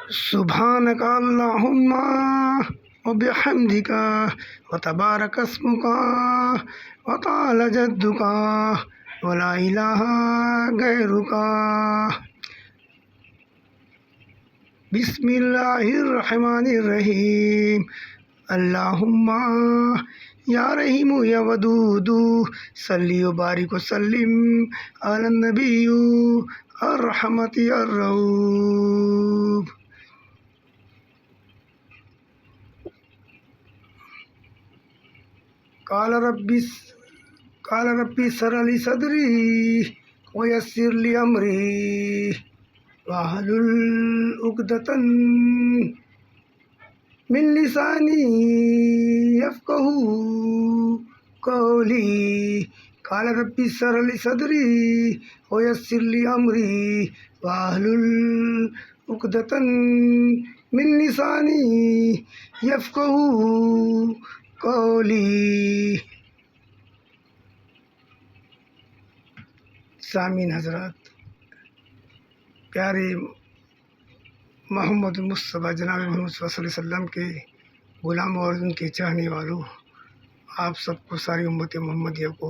سبحانك اللهم وبحمدك وتبارك اسمك وتعالى جدك ولا إله غيرك. بسم الله الرحمن الرحيم. اللهم یا رحیم یا ودود صلی و بارک وسلم علی النبی الرحمت الرؤوف. قال ربی اشرح لی صدری ویسر لی امری واحلل عقدۃ من لسانی یفقہوا قولی. قال ربی اشرح لی صدری ویسر لی امری واحلل عقدۃ من لسانی یفقہوا قولی. سامعین حضرات، پیارے محمد مصطفیٰ جناب محمد صلی اللہ علیہ وسلم کے غلاموں اور ان کے چاہنے والوں، آپ سب کو، ساری امت محمدیہ کو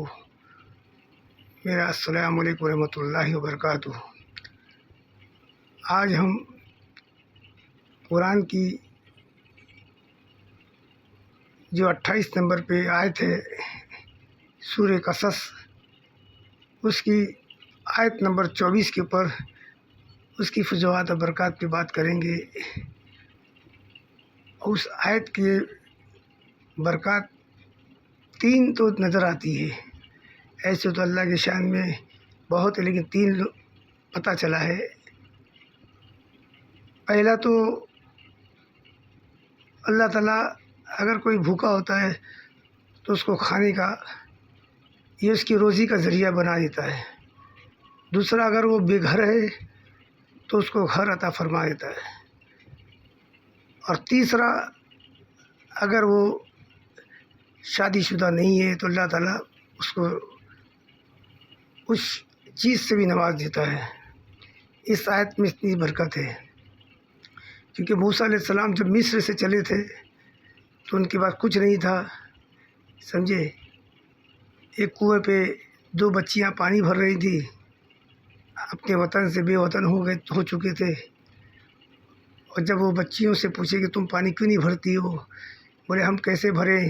میرا السلام علیکم ورحمۃ اللہ وبرکاتہ. آج ہم قرآن کی جو 28 نمبر پہ آیت ہے سورہ قصص، اس کی آیت نمبر 24 کے اوپر اس کی فضوات و برکات پہ بات کریں گے. اس آیت کے برکات 3 تو نظر آتی ہے، ایسے تو اللہ کے شان میں بہت ہے، لیکن 3 پتہ چلا ہے. پہلا تو اللہ تعالیٰ اگر کوئی بھوکا ہوتا ہے تو اس کو کھانے کا، یہ اس کی روزی کا ذریعہ بنا دیتا ہے. دوسرا، اگر وہ بے گھر ہے تو اس کو گھر عطا فرما دیتا ہے. اور تیسرا، اگر وہ شادی شدہ نہیں ہے تو اللہ تعالیٰ اس کو اس چیز سے بھی نواز دیتا ہے. اس آیت میں اتنی برکت ہے، کیونکہ موسیٰ علیہ السلام جب مصر سے چلے تھے تو ان کے پاس کچھ نہیں تھا، سمجھے. ایک کنویں پہ 2 بچیاں پانی بھر رہی تھی، اپنے وطن سے بے وطن ہو چکے تھے. اور جب وہ بچیوں سے پوچھے کہ تم پانی کیوں نہیں بھرتی ہو، بولے ہم کیسے بھریں،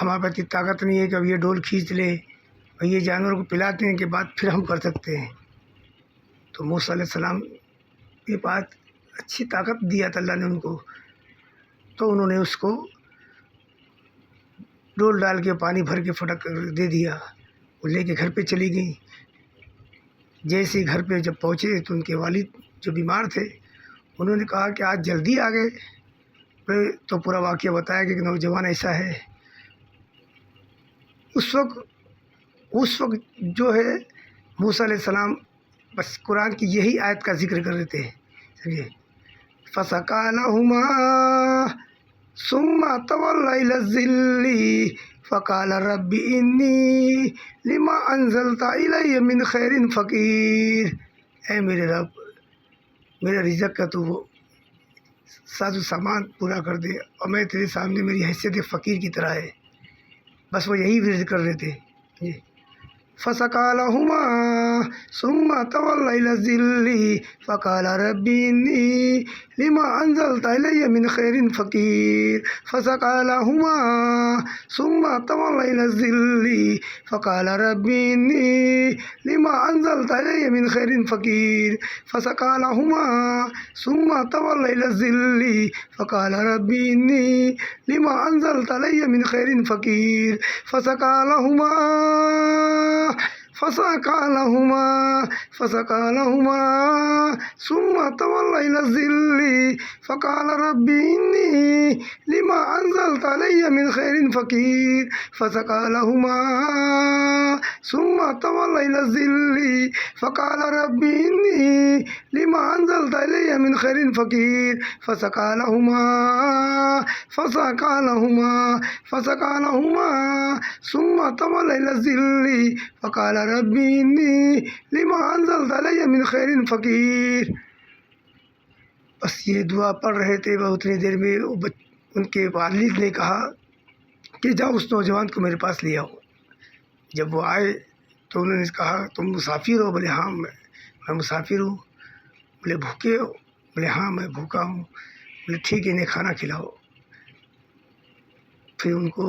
ہمارے پاس اتنی طاقت نہیں ہے کہ اب یہ ڈول کھینچ لے اور یہ جانور کو پلا دینے کے بعد پھر ہم کر سکتے ہیں. تو موسیٰ علیہ السلام کے پاس اچھی طاقت دیا تھا اللہ نے ان کو، تو انہوں نے اس کو ڈول ڈال کے پانی بھر کے فٹک کر دے دیا. وہ لے کے گھر پہ چلی گئیں. جیسے ہی گھر پہ جب پہنچے تو ان کے والد جو بیمار تھے انہوں نے کہا کہ آج جلدی آ گئے. تو پورا واقعہ بتایا کہ نوجوان ایسا ہے. اس وقت جو ہے موسیٰ علیہ السلام بس قرآن کی یہی آیت کا ذکر کر رہے تھے، سمجھے. فَسَقَىٰ لَهُمَا ثُمَّ تَوَلَّىٰ إِلَى الظِّلِّ فَقَالَ رَبِّ إِنِّي لِمَا أَنزَلْتَ إِلَيَّ مِنْ خَيْرٍ فَقِيرٌ. اے میرے رب، میرا رزق کا تو وہ ساز و سامان پورا کر دے، اور میں تیرے سامنے میری حیثیت فقیر کی طرح ہے. بس وہ یہی ورد کر رہے تھے. فَسَقَىٰ لَهُمَا ثُمَّ تَوَلَّىٰ إِلَى الظِّلِّ فَقَالَ رَبِّ إِنِّي لِمَا أَنزَلْتَ إِلَيَّ مِنْ خَيْرٍ فَقِيرٌ. فَسَقَىٰ لَهُمَا ثُمَّ تَوَلَّىٰ إِلَى الظِّلِّ فَقَالَ رَبِّ إِنِّي لِمَا أَنزَلْتَ إِلَيَّ مِنْ خَيْرٍ فَقِيرٌ. فَسَقَىٰ لَهُمَا ثُمَّ تَوَلَّىٰ إِلَى الظِّلِّ فَقَالَ رَبِّ إِنِّي لِمَا أَنزَلْتَ إِلَيَّ مِنْ خَيْرٍ فَقِيرٌ. فَسَقَىٰ لَهُمَا ثُمَّ تَوَلَّىٰ إِلَى الظِّلِّ فَقَالَ رَبِّ إِنِّي لِمَا أَنزَلْتَ إِلَيَّ مِنْ خَيْرٍ فَقِيرٌ. فَسَقَىٰ لَهُمَا ثُمَّ تَوَلَّىٰ إِلَى الظِّلِّ فَقَالَ رَبِّ إِنِّي لِمَا أَنزَلْتَ إِلَيَّ مِنْ خَيْرٍ فَقِيرٌ. فَسَقَىٰ لَهُمَا ثُمَّ تَوَلَّىٰ إِلَى الظِّلِّ فَقَالَ رَبِّ إِنِّي لِمَا أَنزَلْتَ إِلَيَّ مِنْ خَيْرٍ فَقِيرٌ. بس یہ دعا پڑھ رہے تھے، وہ اتنی دیر میں ان کے والد نے کہا کہ جاؤ اس نوجوان کو میرے پاس لے آؤ۔ جب وہ آئے تو انہوں نے کہا تم مسافر ہو؟ بولے ہاں میں مسافر ہوں۔ بولے بھوکے ہو؟ بولے ہاں میں بھوکا ہوں۔ بولے ٹھیک ہے انہیں کھانا کھلاؤ۔ پھر ان کو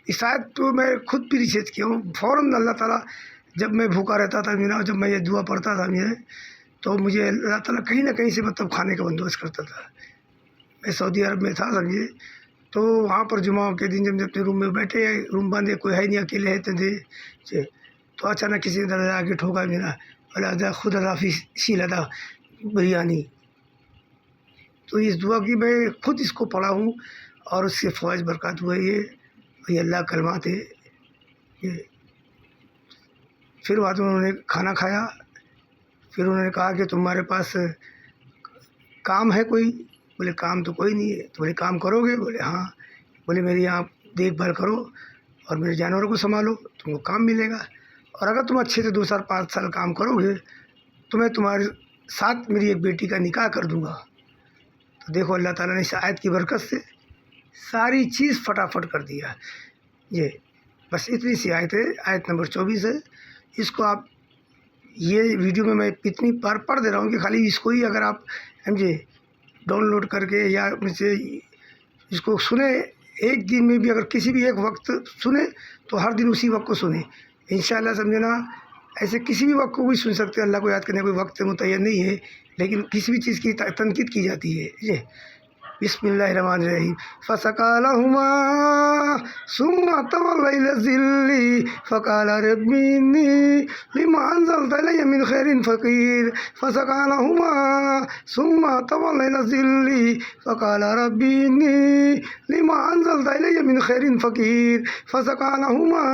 شاید تو میں خود بھی ریسرچ کیا ہوں، فوراً اللہ تعالیٰ جب میں بھوکا رہتا تھا میرا، جب میں یہ دعا پڑھتا تھا میرے، تو مجھے اللہ تعالیٰ کہیں نہ کہیں سے مطلب کھانے کا بندوبست کرتا تھا۔ میں سعودی عرب میں تھا سمجھے، تو وہاں پر جمعہ کے دن جب اپنے روم میں بیٹھے، روم بندے کوئی ہے نہیں، اکیلے رہتے تھے، تو اچانک کسی نے دروازہ آ کے ٹھوکا میرا، بولا خود اضافی شیلدا بریانی۔ تو اس دعا کی میں خود اس کو پڑھا ہوں اور اس سے فوائد برکات ہوئے۔ یہ اللہ کلمات ہے یہ۔ پھر بعد میں انہوں نے کھانا کھایا، پھر انہوں نے کہا کہ تمہارے پاس کام ہے کوئی؟ بولے کام تو کوئی نہیں ہے۔ تو بولے کام کرو گے؟ بولے ہاں۔ بولے میری یہاں دیکھ بھال کرو اور میرے جانوروں کو سنبھالو، تم کو کام ملے گا، اور اگر تم اچھے سے 2 سال 5 سال کام کرو گے تو میں تمہارے ساتھ میری ایک بیٹی کا نکاح کر دوں گا۔ تو دیکھو اللہ تعالیٰ نے اس آیت کی برکت سے ساری چیز فٹافٹ کر دیا۔ یہ بس اتنی سی آیت ہے، آیت نمبر 24 ہے۔ اس کو آپ یہ ویڈیو میں اتنی بار پڑھ دے رہا ہوں کہ خالی اس کو ہی اگر آپ سمجھے ڈاؤن لوڈ کر کے یا مجھے اس کو سنیں، ایک دن میں بھی اگر کسی بھی ایک وقت سنیں تو ہر دن اسی وقت کو سنیں انشاءاللہ، سمجھے نا۔ ایسے کسی بھی وقت کو بھی سن سکتے ہیں، اللہ کو یاد کرنے کوئی وقت متعین نہیں ہے، لیکن کسی بھی چیز کی تنقید کی جاتی ہے۔ یہ بسم اللہ الرحمن الرحیم۔ فسقى لهما ثم تولى إلى الظل فقال رب إني لما أنزلت إلي من خير فقير فسقى لهما ثم تولى إلى الظل فقال رب إني لما أنزلت إلي من خير فقير فسقى لهما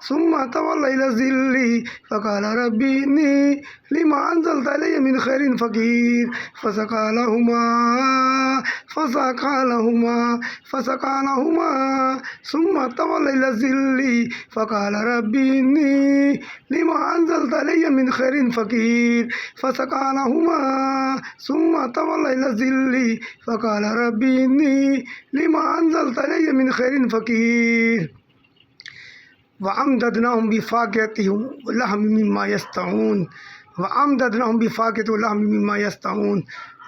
ثم تولى إلى الظل فقال رب إني لما أنزلت إلي من خير فقير فسقى لهما ثم تولى إلى الظل فقال رب إني لما أنزلت إلي من خير فقير فسقى لهما ثم تولى إلى الظل فقال رب إني لما أنزلت إلي من خير فقير وأمددناهم بفاكهة ولحم مما يشتهون وأمددناهم بفاكهة ولحم مما يشتهون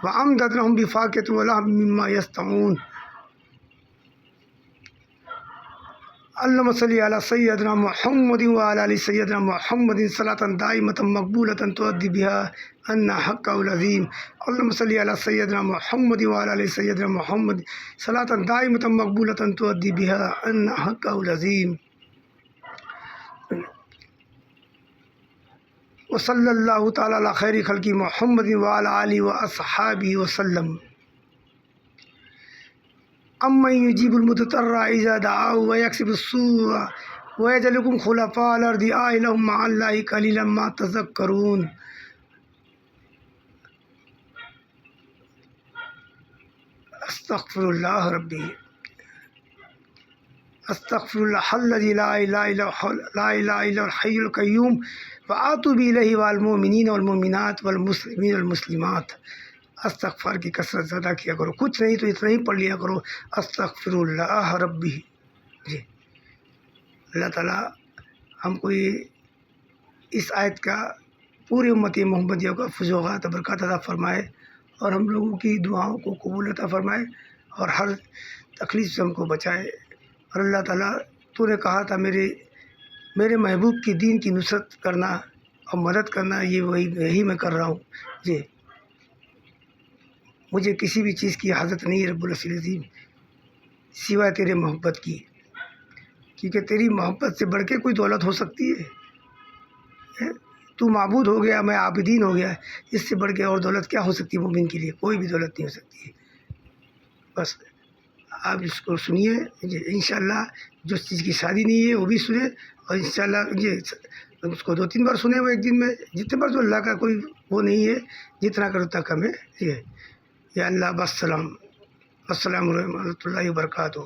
وأمددناهم بفاكهة ولحم مما يشتهون۔ اللهم صل على سيدنا محمد وعلى آل سيدنا محمد صلاة دائمة مقبولة تؤدي بها عنا حقه العظيم۔ اللهم صل على سيدنا محمد وعلى آل سيدنا محمد صلاة دائمة مقبولة تؤدي بها عنا حقه العظيم۔ وصلی اللہ تعالیٰ علی خیر خلق محمد وعلی آلہ واصحابہ وسلم۔ امن یجیب المضطر اذا دعاه ویکشف السوء ویجعلکم خلفاء الارض آلہ مع اللہ قلیلا ما تذکرون۔ استغفر اللہ ربی، استغفر اللہ الذی لا الہ الا هو الحی القیوم وآتوب الیہ والمؤمنین والمؤمنات والمسلمین والمسلمات۔ استغفار کی کثرت زیادہ کیا کرو، کچھ نہیں تو اتنا ہی پڑھ لیا کرو، استغفر اللہ ربی۔ جی اللہ تعالیٰ ہم کو یہ اس آیت کا پورے امتی محمدیہ کا فضوغات برکات عطا فرمائے، اور ہم لوگوں کی دعاؤں کو قبول عطا فرمائے، اور ہر تکلیف سے ہم کو بچائے۔ اور اللہ تعالیٰ تو نے کہا تھا میرے محبوب کی دین کی نصرت کرنا اور مدد کرنا، یہی میں کر رہا ہوں۔ جی مجھے کسی بھی چیز کی حاجت نہیں ہے رب العزیز سوائے تیرے محبت کی، کیونکہ تیری محبت سے بڑھ کے کوئی دولت ہو سکتی ہے؟ تو معبود ہو گیا، میں عابدین ہو گیا، اس سے بڑھ کے اور دولت کیا ہو سکتی ہے؟ مومن کے لیے کوئی بھی دولت نہیں ہو سکتی ہے۔ بس آپ اس کو سنیے، انشاءاللہ جو چیز کی شادی نہیں ہے وہ بھی سنیں، اور انشاءاللہ یہ اس کو 2-3 بار سنیں، وہ ایک دن میں جتنے بار، تو اللہ کا کوئی وہ نہیں ہے، جتنا کرو اتنا کم ہے۔ یہ یا اللہ، السلام علیکم و رحمۃ اللہ وبرکاتہ۔